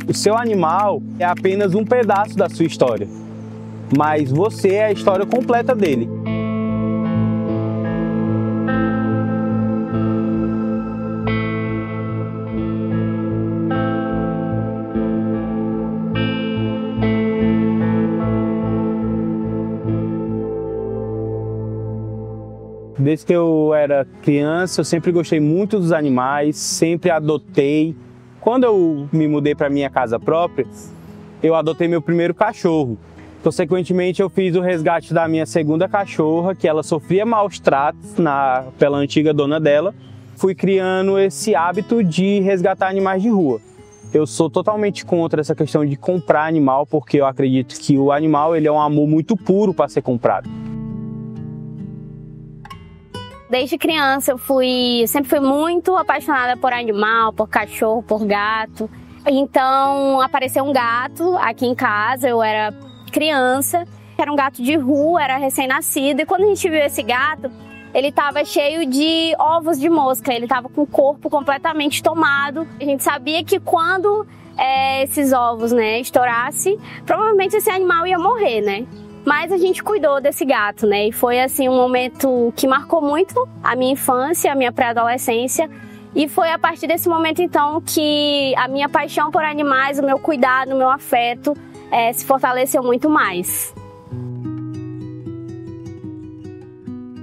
O seu animal é apenas um pedaço da sua história, mas você é a história completa dele. Desde que eu era criança, eu sempre gostei muito dos animais, sempre adotei. Quando eu me mudei para minha casa própria, eu adotei meu primeiro cachorro. Consequentemente, eu fiz o resgate da minha segunda cachorra, que ela sofria maus tratos pela antiga dona dela. Fui criando esse hábito de resgatar animais de rua. Eu sou totalmente contra essa questão de comprar animal, porque eu acredito que o animal ele é um amor muito puro para ser comprado. Desde criança eu sempre fui muito apaixonada por animal, por cachorro, por gato. Então apareceu um gato aqui em casa, eu era criança, era um gato de rua, era recém-nascido. E quando a gente viu esse gato, ele estava cheio de ovos de mosca, ele estava com o corpo completamente tomado. A gente sabia que quando esses ovos estourassem, provavelmente esse animal ia morrer, né? Mas a gente cuidou desse gato, né? E foi assim um momento que marcou muito a minha infância, a minha pré-adolescência. E foi a partir desse momento, então, que a minha paixão por animais, o meu cuidado, o meu afeto se fortaleceu muito mais.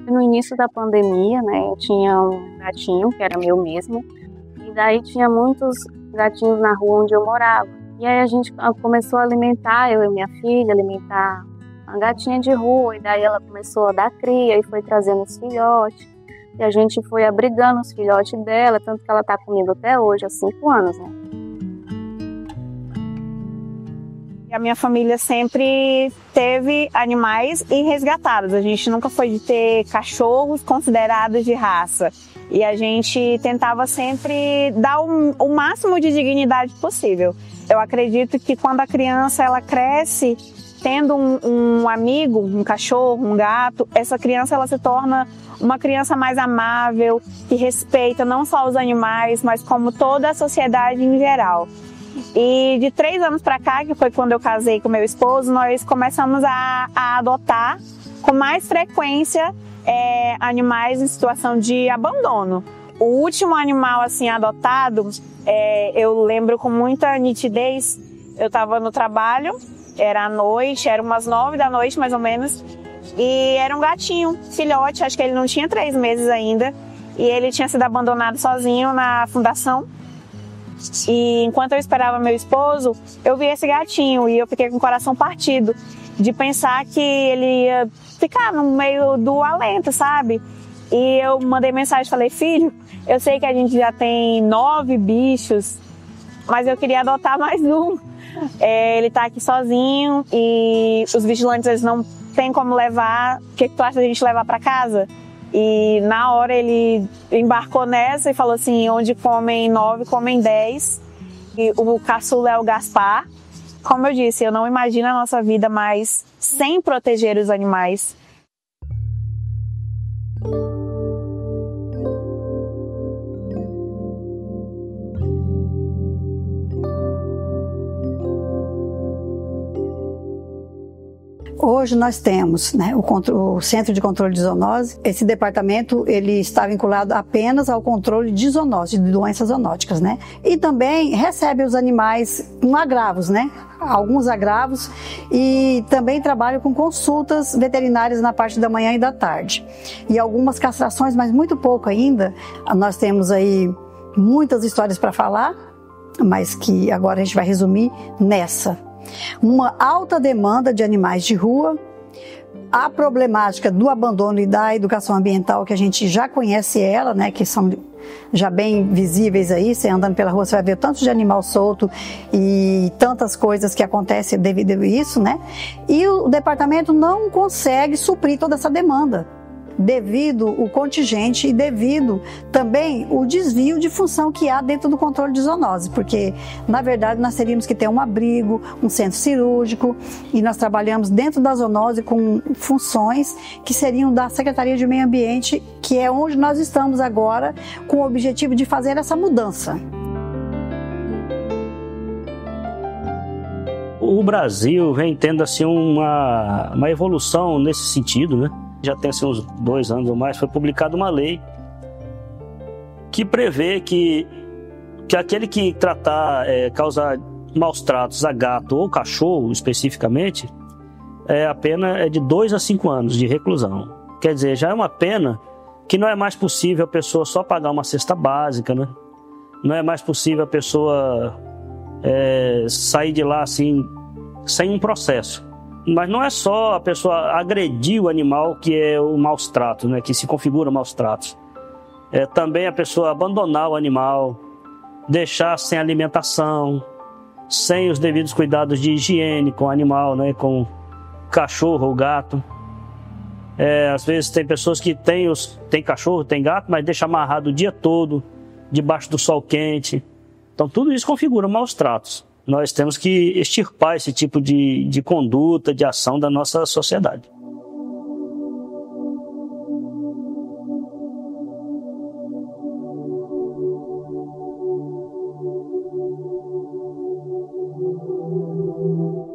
No início da pandemia, né, eu tinha um gatinho, que era meu mesmo. E daí tinha muitos gatinhos na rua onde eu morava. E aí a gente começou a alimentar, eu e minha filha, alimentar uma gatinha de rua, e daí ela começou a dar cria e foi trazendo os filhotes, e a gente foi abrigando os filhotes dela, tanto que ela tá comigo até hoje, há 5 anos, né? A minha família sempre teve animais e resgatados, a gente nunca foi de ter cachorros considerados de raça, e a gente tentava sempre dar o máximo de dignidade possível. Eu acredito que quando a criança ela cresce tendo um amigo, um cachorro, um gato, essa criança ela se torna uma criança mais amável, que respeita não só os animais, mas como toda a sociedade em geral. E de 3 anos para cá, que foi quando eu casei com meu esposo, nós começamos a adotar com mais frequência animais em situação de abandono. O último animal assim adotado, eu lembro com muita nitidez, eu estava no trabalho, era à noite, era umas 9 da noite mais ou menos, e era um gatinho, filhote, acho que ele não tinha 3 meses ainda, e ele tinha sido abandonado sozinho na fundação. E enquanto eu esperava meu esposo, eu vi esse gatinho e eu fiquei com o coração partido de pensar que ele ia ficar no meio do alento, sabe? E eu mandei mensagem, falei, filho, eu sei que a gente já tem 9 bichos, mas eu queria adotar mais um. Ele tá aqui sozinho e os vigilantes eles não têm como levar. O que tu acha da gente levar para casa? E na hora ele embarcou nessa e falou assim, onde comem 9, comem 10. E o caçula é o Gaspar. Como eu disse, eu não imagino a nossa vida mais sem proteger os animais. Hoje nós temos o Centro de Controle de Zoonose. Esse departamento ele está vinculado apenas ao controle de zoonose, de doenças zoonóticas, né? E também recebe os animais com agravos, né? Alguns agravos, e também trabalha com consultas veterinárias na parte da manhã e da tarde. E algumas castrações, mas muito pouco ainda. Nós temos aí muitas histórias para falar, mas que agora a gente vai resumir nessa. Uma alta demanda de animais de rua, a problemática do abandono e da educação ambiental, que a gente já conhece ela, né, que são já bem visíveis aí, você andando pela rua você vai ver tanto de animal solto e tantas coisas que acontecem devido a isso, né? E o departamento não consegue suprir toda essa demanda, devido o contingente e devido também o desvio de função que há dentro do controle de zoonose, porque na verdade nós teríamos que ter um abrigo, um centro cirúrgico, e nós trabalhamos dentro da zoonose com funções que seriam da Secretaria de Meio Ambiente, que é onde nós estamos agora com o objetivo de fazer essa mudança. O Brasil vem tendo assim, uma evolução nesse sentido, né? Já tem assim, uns 2 anos ou mais, foi publicada uma lei que prevê que aquele que causar maus tratos a gato ou cachorro, especificamente, a pena é de 2 a 5 anos de reclusão. Quer dizer, já é uma pena que não é mais possível a pessoa só pagar uma cesta básica, né? Não é mais possível a pessoa sair de lá assim, sem um processo. Mas não é só a pessoa agredir o animal que é o maus tratos, né? Que se configura maus tratos. É também a pessoa abandonar o animal, deixar sem alimentação, sem os devidos cuidados de higiene com o animal, né? Com cachorro ou gato. Às vezes tem pessoas que tem cachorro, tem gato, mas deixa amarrado o dia todo, debaixo do sol quente. Então tudo isso configura maus tratos. Nós temos que extirpar esse tipo de conduta, de ação da nossa sociedade.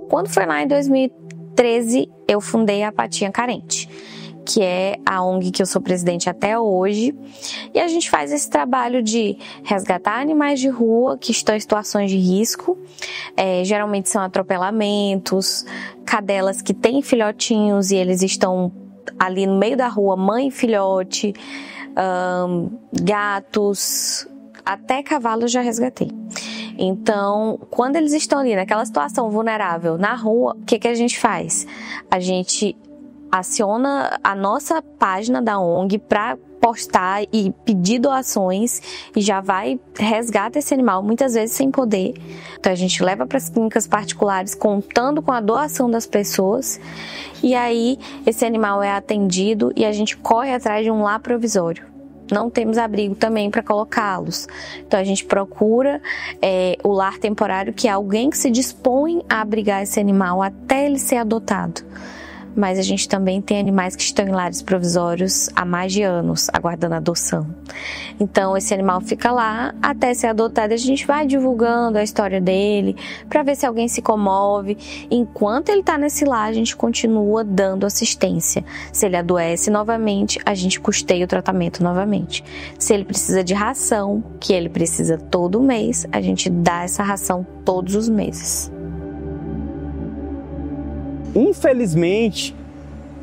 Quando foi lá em 2013, eu fundei a Patinha Carente, que é a ONG que eu sou presidente até hoje. E a gente faz esse trabalho de resgatar animais de rua que estão em situações de risco. Geralmente são atropelamentos, cadelas que têm filhotinhos e eles estão ali no meio da rua, mãe e filhote, gatos, até cavalos já resgatei. Então, quando eles estão ali naquela situação vulnerável na rua, o que a gente faz? A gente aciona a nossa página da ONG para postar e pedir doações e já vai resgata esse animal, muitas vezes sem poder. Então a gente leva para as clínicas particulares contando com a doação das pessoas e aí esse animal é atendido e a gente corre atrás de um lar provisório. Não temos abrigo também para colocá-los. Então a gente procura o lar temporário, que é alguém que se dispõe a abrigar esse animal até ele ser adotado. Mas a gente também tem animais que estão em lares provisórios há mais de anos, aguardando adoção. Então esse animal fica lá até ser adotado. A gente vai divulgando a história dele para ver se alguém se comove. Enquanto ele está nesse lar, a gente continua dando assistência. Se ele adoece novamente, a gente custeia o tratamento novamente. Se ele precisa de ração, que ele precisa todo mês, a gente dá essa ração todos os meses. Infelizmente,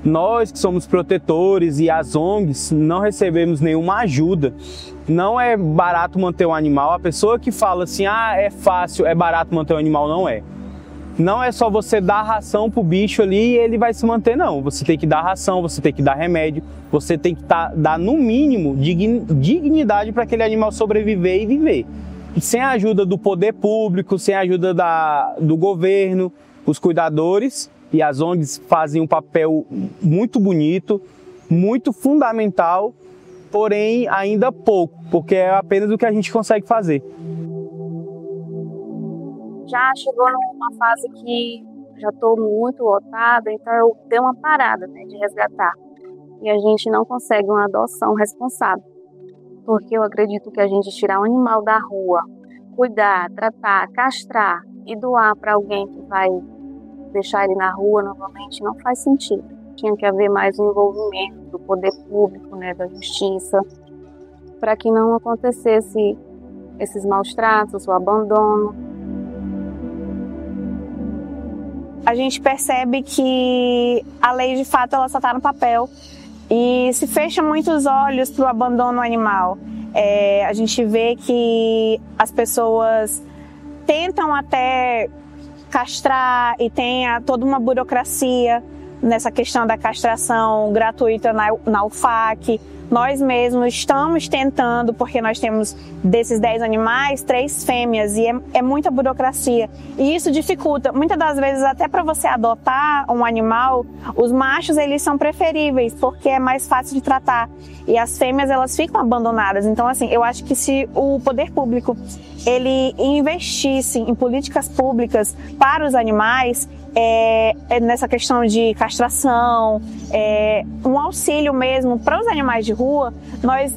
nós que somos protetores e as ONGs não recebemos nenhuma ajuda. Não é barato manter um animal. A pessoa que fala assim, é fácil, é barato manter um animal, não é. Não é só você dar ração pro bicho ali e ele vai se manter, não. Você tem que dar ração, você tem que dar remédio, você tem que dar no mínimo dignidade para aquele animal sobreviver e viver. E sem a ajuda do poder público, sem a ajuda do governo, os cuidadores, e as ONGs fazem um papel muito bonito, muito fundamental, porém ainda pouco, porque é apenas o que a gente consegue fazer. Já chegou numa fase que já estou muito lotada, então eu dei uma parada, de resgatar. E a gente não consegue uma adoção responsável, porque eu acredito que a gente tirar um animal da rua, cuidar, tratar, castrar e doar para alguém que vai deixar ele na rua novamente não faz sentido. Tinha que haver mais um envolvimento do poder público, da justiça, para que não acontecesse esses maus tratos, o abandono. A gente percebe que a lei de fato ela só está no papel e se fecha muito os olhos para o abandono animal. A gente vê que as pessoas tentam até castrar e tem toda uma burocracia nessa questão da castração gratuita na UFAC. Nós mesmos estamos tentando, porque nós temos desses 10 animais, 3 fêmeas e é muita burocracia. E isso dificulta. Muitas das vezes até para você adotar um animal, os machos eles são preferíveis, porque é mais fácil de tratar. E as fêmeas elas ficam abandonadas. Então assim, eu acho que se o poder público ele investisse em políticas públicas para os animais, nessa questão de castração, um auxílio mesmo para os animais de rua, nós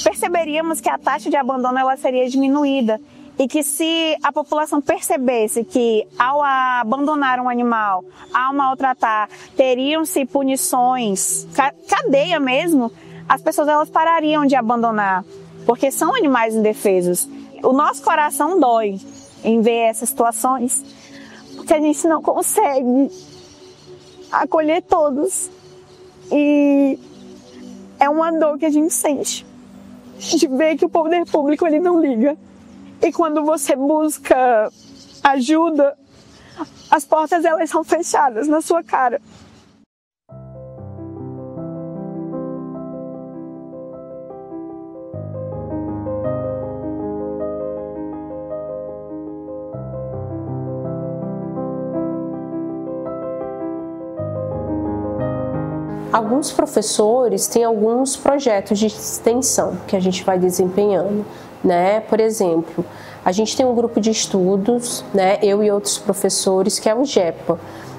perceberíamos que a taxa de abandono ela seria diminuída E que se a população percebesse que ao abandonar um animal, ao maltratar, teriam-se punições, cadeia mesmo, as pessoas elas parariam de abandonar, porque são animais indefesos. O nosso coração dói em ver essas situações, porque a gente não consegue acolher todos. E é uma dor que a gente sente, de ver que o poder público ele não liga. E quando você busca ajuda, as portas elas são fechadas na sua cara. Alguns professores têm alguns projetos de extensão que a gente vai desempenhando, né? Por exemplo, a gente tem um grupo de estudos, né? Eu e outros professores, que é o GEPA,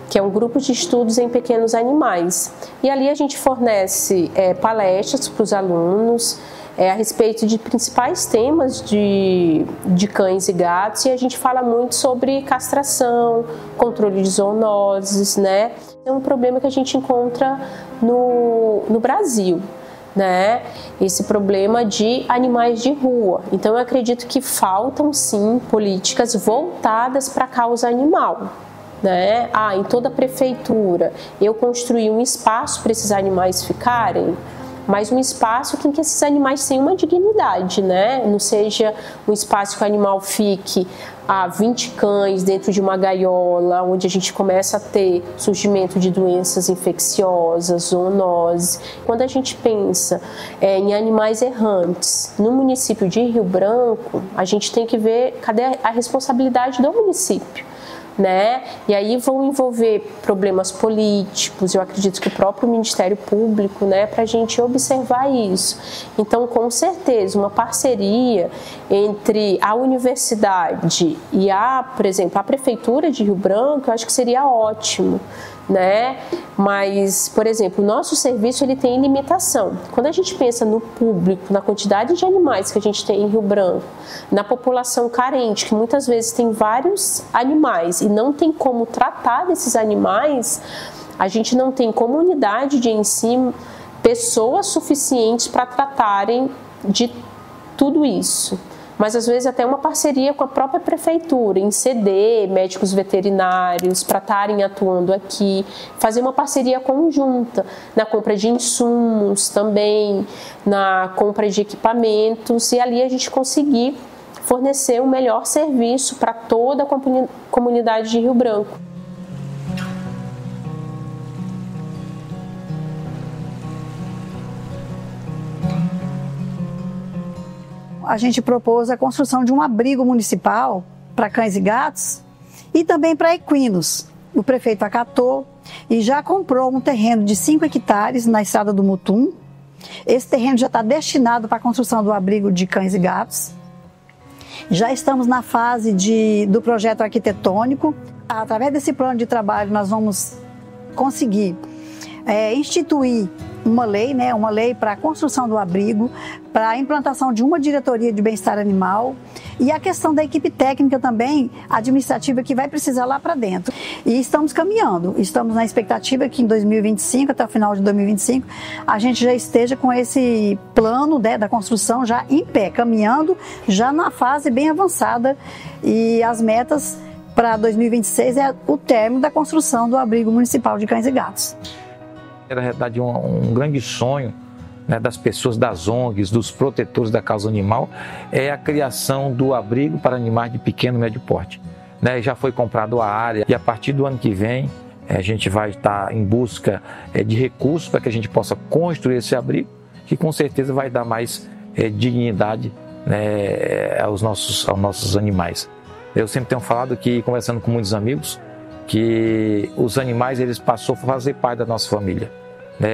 que é um grupo de estudos em pequenos animais. E ali a gente fornece palestras para os alunos a respeito de principais temas de cães e gatos, e a gente fala muito sobre castração, controle de zoonoses, né? É um problema que a gente encontra no Brasil, né? Esse problema de animais de rua. Então eu acredito que faltam sim políticas voltadas para a causa animal, né? Em toda prefeitura eu construí um espaço para esses animais ficarem, mas um espaço em que esses animais tenham uma dignidade, né? Não seja um espaço que o animal fique 20 cães dentro de uma gaiola, onde a gente começa a ter surgimento de doenças infecciosas, zoonoses. Quando a gente pensa em animais errantes no município de Rio Branco, a gente tem que ver cadê a responsabilidade do município, né? E aí vão envolver problemas políticos, eu acredito que o próprio Ministério Público, né, para a gente observar isso. Então, com certeza, uma parceria entre a universidade e por exemplo, a Prefeitura de Rio Branco, eu acho que seria ótimo, né? Mas, por exemplo, o nosso serviço ele tem limitação. Quando a gente pensa no público, na quantidade de animais que a gente tem em Rio Branco, na população carente, que muitas vezes tem vários animais e não tem como tratar desses animais, a gente não tem comunidade de ensino, pessoas suficientes para tratarem de tudo isso. Mas às vezes até uma parceria com a própria prefeitura, em ceder médicos veterinários para estarem atuando aqui, fazer uma parceria conjunta na compra de insumos também, na compra de equipamentos, e ali a gente conseguir fornecer um melhor serviço para toda a comunidade de Rio Branco. A gente propôs a construção de um abrigo municipal para cães e gatos e também para equinos. O prefeito acatou e já comprou um terreno de 5 hectares na estrada do Mutum. Esse terreno já está destinado para a construção do abrigo de cães e gatos. Já estamos na fase do projeto arquitetônico. Através desse plano de trabalho nós vamos conseguir instituir uma lei, né, uma lei para a construção do abrigo, para a implantação de uma diretoria de bem-estar animal e a questão da equipe técnica também, administrativa, que vai precisar lá para dentro. E estamos caminhando, estamos na expectativa que em 2025, até o final de 2025, a gente já esteja com esse plano, né, da construção já em pé, caminhando, já na fase bem avançada, e as metas para 2026 é o término da construção do abrigo municipal de cães e gatos. Na verdade, um grande sonho, né, das pessoas das ONGs, dos protetores da causa animal, é a criação do abrigo para animais de pequeno e médio porte. Né, já foi comprado a área e a partir do ano que vem a gente vai estar em busca de recursos para que a gente possa construir esse abrigo, que com certeza vai dar mais dignidade, né, aos nossos animais. Eu sempre tenho falado que, conversando com muitos amigos, que os animais eles passou a fazer parte da nossa família.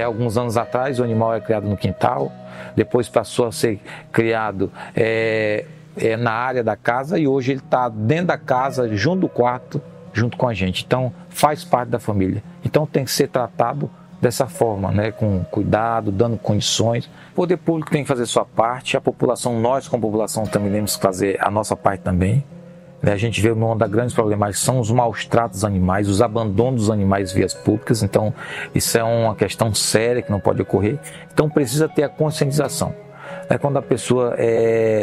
Alguns anos atrás o animal era criado no quintal, depois passou a ser criado na área da casa e hoje ele está dentro da casa, junto do quarto, junto com a gente. Então faz parte da família. Então tem que ser tratado dessa forma, né, com cuidado, dando condições. O poder público tem que fazer sua parte, a população, nós como população também temos que fazer a nossa parte também. A gente vê uma das grandes problemáticas são os maus tratos dos animais, os abandonos dos animais em vias públicas, então isso é uma questão séria que não pode ocorrer. Então precisa ter a conscientização. Quando a pessoa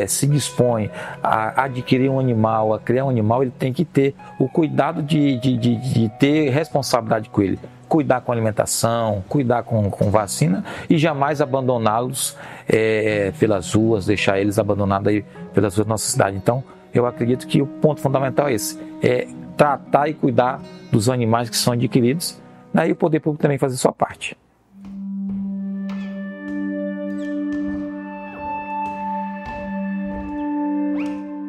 se dispõe a adquirir um animal, a criar um animal, ele tem que ter o cuidado de ter responsabilidade com ele. Cuidar com alimentação, cuidar com vacina e jamais abandoná-los pelas ruas, deixar eles abandonados aí pelas ruas da nossa cidade. Então, eu acredito que o ponto fundamental é esse, é tratar e cuidar dos animais que são adquiridos, né, e o poder público também fazer sua parte.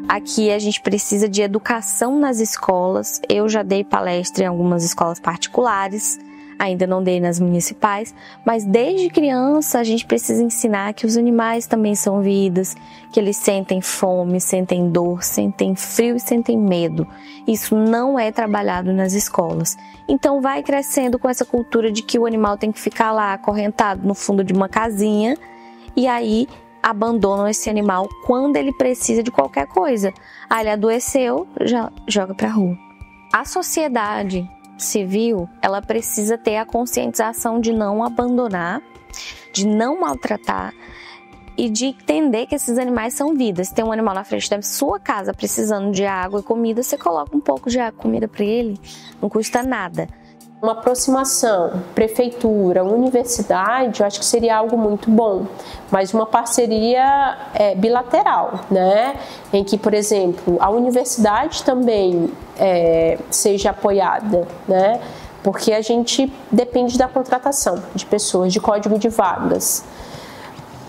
Aqui a gente precisa de educação nas escolas. Eu já dei palestra em algumas escolas particulares, ainda não dei nas municipais, mas desde criança a gente precisa ensinar que os animais também são vidas, que eles sentem fome, sentem dor, sentem frio e sentem medo. Isso não é trabalhado nas escolas. Então vai crescendo com essa cultura de que o animal tem que ficar lá acorrentado no fundo de uma casinha e aí abandonam esse animal quando ele precisa de qualquer coisa. Ah, ele adoeceu, já joga pra rua. A sociedade civil, ela precisa ter a conscientização de não abandonar, de não maltratar e de entender que esses animais são vidas. Se tem um animal na frente da sua casa precisando de água e comida, você coloca um pouco de água e comida para ele, não custa nada. Uma aproximação, prefeitura, universidade, eu acho que seria algo muito bom, mas uma parceria bilateral, né? Em que, por exemplo, a universidade também seja apoiada, né? Porque a gente depende da contratação de pessoas, de código de vagas.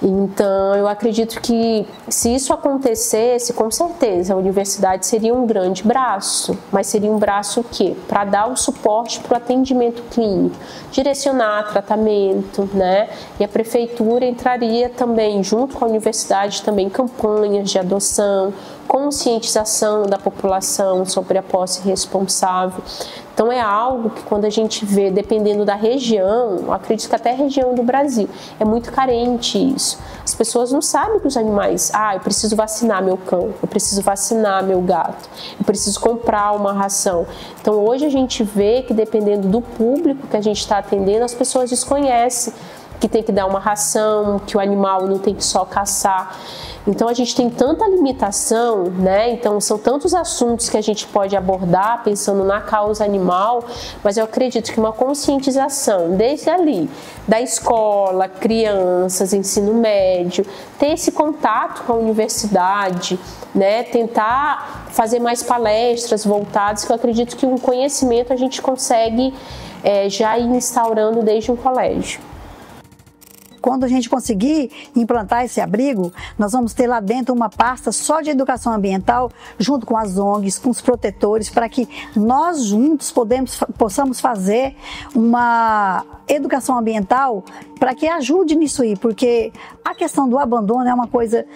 Então, eu acredito que se isso acontecesse, com certeza a universidade seria um grande braço, mas seria um braço o quê? Para dar o suporte para o atendimento clínico, direcionar tratamento, né? E a prefeitura entraria também, junto com a universidade, também campanhas de adoção, conscientização da população sobre a posse responsável. Então é algo que quando a gente vê, dependendo da região, eu acredito que até a região do Brasil, é muito carente isso. As pessoas não sabem que os animais, eu preciso vacinar meu cão, eu preciso vacinar meu gato, eu preciso comprar uma ração. Então hoje a gente vê que dependendo do público que a gente está atendendo, as pessoas desconhecem que tem que dar uma ração, que o animal não tem que só caçar. Então a gente tem tanta limitação, né? Então são tantos assuntos que a gente pode abordar pensando na causa animal, mas eu acredito que uma conscientização desde ali, da escola, crianças, ensino médio, ter esse contato com a universidade, né? Tentar fazer mais palestras voltadas, que eu acredito que um conhecimento a gente consegue já ir instaurando desde um colégio. Quando a gente conseguir implantar esse abrigo, nós vamos ter lá dentro uma pasta só de educação ambiental, junto com as ONGs, com os protetores, para que nós juntos possamos fazer uma educação ambiental para que ajude nisso aí, porque a questão do abandono é uma coisa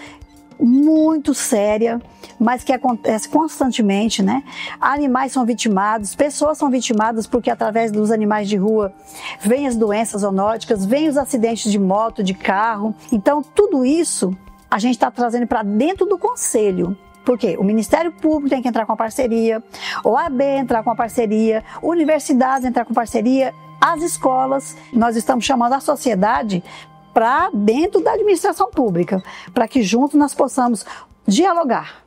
muito séria, mas que acontece constantemente, né? Animais são vitimados, pessoas são vitimadas porque através dos animais de rua vêm as doenças zoonóticas, vêm os acidentes de moto, de carro. Então tudo isso a gente está trazendo para dentro do conselho. Porque o Ministério Público tem que entrar com a parceria, o OAB entrar com a parceria, universidades entrar com parceria, as escolas. Nós estamos chamando a sociedade para dentro da administração pública, para que juntos nós possamos dialogar.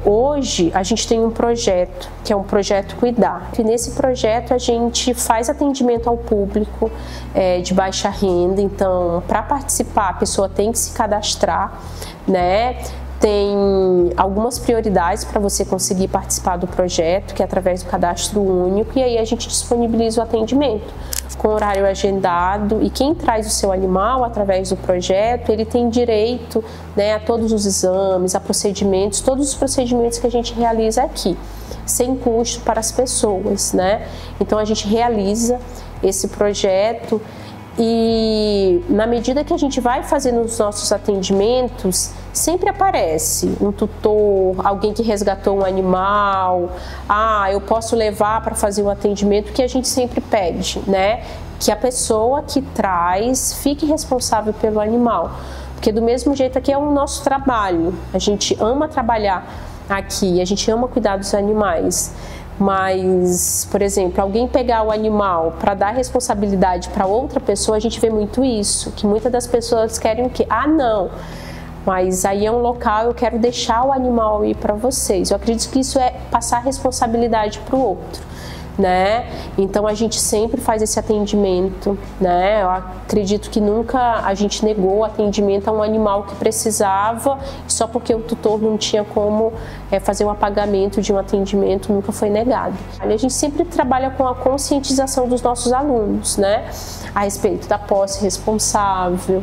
Hoje a gente tem um projeto, que é um projeto Cuidar. E nesse projeto a gente faz atendimento ao público de baixa renda. Então, para participar, a pessoa tem que se cadastrar, né? Tem algumas prioridades para você conseguir participar do projeto, que é através do cadastro único, e aí a gente disponibiliza o atendimento com horário agendado, e quem traz o seu animal através do projeto, ele tem direito, né, a todos os exames, a procedimentos, todos os procedimentos que a gente realiza aqui, sem custo para as pessoas, né? Então a gente realiza esse projeto e na medida que a gente vai fazendo os nossos atendimentos, sempre aparece um tutor, alguém que resgatou um animal, eu posso levar para fazer um atendimento, que a gente sempre pede, né? Que a pessoa que traz fique responsável pelo animal. Porque do mesmo jeito aqui é o nosso trabalho, a gente ama trabalhar aqui, a gente ama cuidar dos animais. Mas, por exemplo, alguém pegar o animal para dar responsabilidade para outra pessoa, a gente vê muito isso, que muitas das pessoas querem o quê? Não, mas aí é um local, eu quero deixar o animal ir para vocês. Eu acredito que isso é passar responsabilidade para o outro, né? Então a gente sempre faz esse atendimento, né? Eu acredito que nunca a gente negou o atendimento a um animal que precisava, só porque o tutor não tinha como fazer um apagamento de um atendimento, nunca foi negado. A gente sempre trabalha com a conscientização dos nossos alunos, né? A respeito da posse responsável,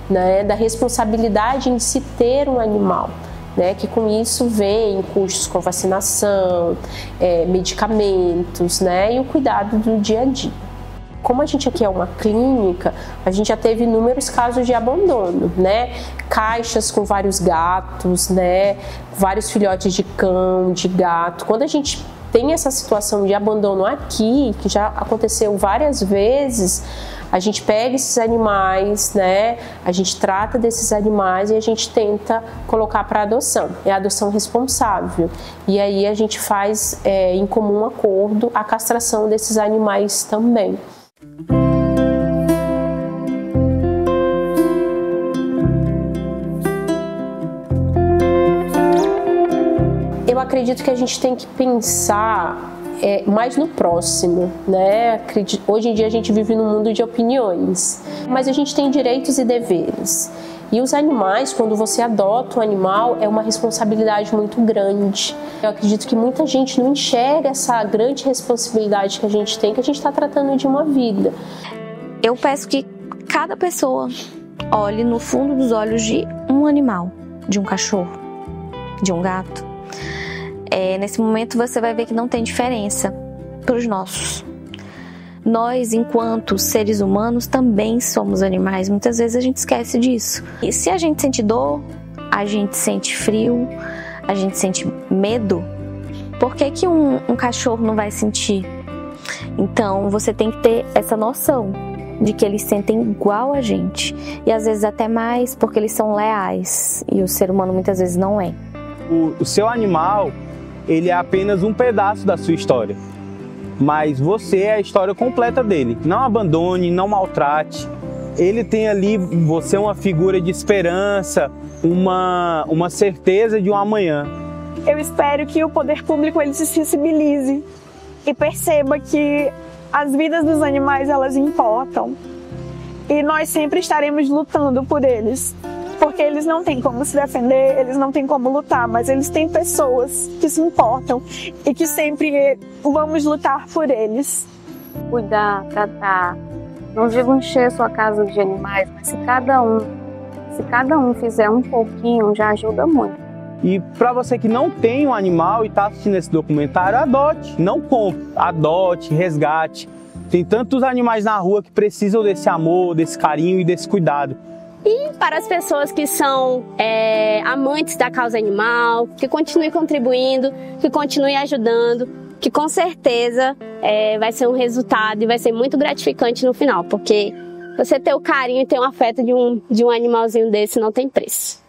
né? Da responsabilidade em se ter um animal. Né, que com isso vem custos com vacinação, medicamentos, né, e o cuidado do dia a dia. Como a gente aqui é uma clínica, a gente já teve inúmeros casos de abandono, né, caixas com vários gatos, né, vários filhotes de cão, de gato. Quando a gente tem essa situação de abandono aqui, que já aconteceu várias vezes, a gente pega esses animais, né? A gente trata desses animais e a gente tenta colocar para adoção. É a adoção responsável. E aí a gente faz em comum acordo a castração desses animais também. Eu acredito que a gente tem que pensar mais no próximo, né? Hoje em dia a gente vive num mundo de opiniões, mas a gente tem direitos e deveres. E os animais, quando você adota um animal, é uma responsabilidade muito grande. Eu acredito que muita gente não enxerga essa grande responsabilidade que a gente tem, que a gente está tratando de uma vida. Eu peço que cada pessoa olhe no fundo dos olhos de um animal, de um cachorro, de um gato. Nesse momento você vai ver que não tem diferença para os nossos. Nós, enquanto seres humanos, também somos animais. Muitas vezes a gente esquece disso. E se a gente sente dor, a gente sente frio, a gente sente medo, por que que um cachorro não vai sentir? Então você tem que ter essa noção de que eles sentem igual a gente. E às vezes até mais, porque eles são leais. E o ser humano muitas vezes não é. O seu animal, ele é apenas um pedaço da sua história. Mas você é a história completa dele. Não abandone, não maltrate. Ele tem ali, você é uma figura de esperança, uma certeza de um amanhã. Eu espero que o poder público ele se sensibilize e perceba que as vidas dos animais, elas importam. E nós sempre estaremos lutando por eles. Porque eles não têm como se defender, eles não têm como lutar, mas eles têm pessoas que se importam e que sempre vamos lutar por eles. Cuidar, tratar, não digo encher sua casa de animais, mas se cada um fizer um pouquinho, já ajuda muito. E para você que não tem um animal e está assistindo esse documentário, adote, não compre, adote, resgate. Tem tantos animais na rua que precisam desse amor, desse carinho e desse cuidado. E para as pessoas que são amantes da causa animal, que continuem contribuindo, que continuem ajudando, que com certeza vai ser um resultado e vai ser muito gratificante no final, porque você ter o carinho e ter um afeto de um animalzinho desse não tem preço.